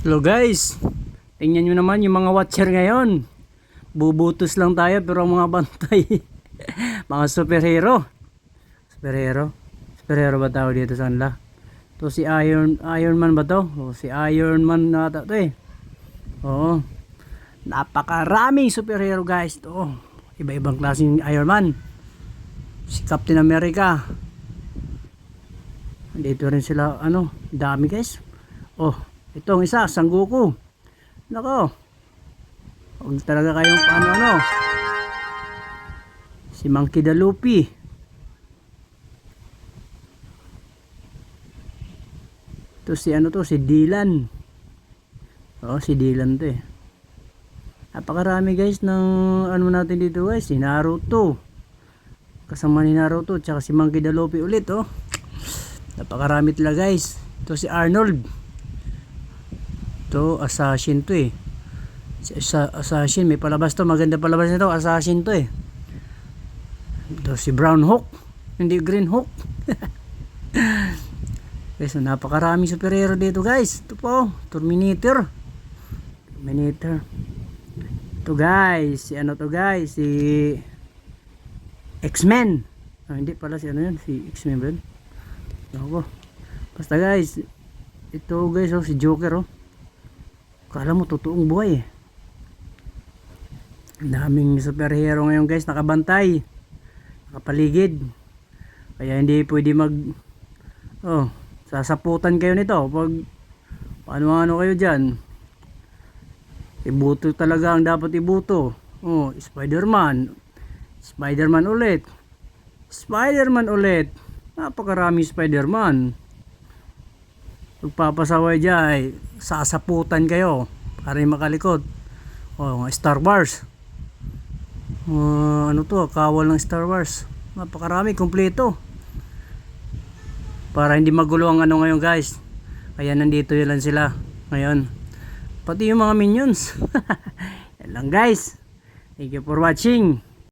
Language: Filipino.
Hello guys, tingnan nyo naman yung mga watcher ngayon. Bubutos lang tayo pero ang mga bantay mga superhero. Superhero ba tao dito sa kanila? To si Iron Man ba to? O, si Iron Man nata to eh. Oo. Napakaraming superhero guys to. Iba-ibang klaseng Iron Man. Si Captain America. Dito rin sila dami guys. Oh, itong isa, Sangoku. Nako. Huwag talaga kayong si Monkey D. Luffy. Ito si si Dylan. Oh, si Dylan to eh. Napakarami guys ng natin dito guys. Si Naruto. Kasama ni Naruto. Tsaka si Monkey D. Luffy ulit oh. Napakarami talaga guys. Ito si Arnold. Ito, assassin to eh. Assassin, may palabas to. Maganda palabas nito. Assassin to eh. Ito si Brown Hawk. Hindi Green Hawk. Okay, so napakarami superhero dito guys. Ito po, Terminator. Ito guys, si to guys, si X-Men. Hindi pala si yun, si X-Men ba yun? Ako. Basta guys, ito guys si Joker oh. Kala mo totoong buhay eh. Daming superhero ngayon guys, nakabantay, nakapaligid. Kaya hindi pwede sasaputan kayo nito pag ano kayo dyan. Ibuto talaga ang dapat ibuto. Oh, Spider-Man ulit. Napakarami Spider-Man. Pagpapasaway dyan, sasaputan kayo para makalikot. Oh, Star Wars. Kawal ng Star Wars. Napakarami, kompleto. Para hindi magulo ang ngayon guys. Kaya nandito lang sila ngayon. Pati yung mga minions. Yan lang guys. Thank you for watching.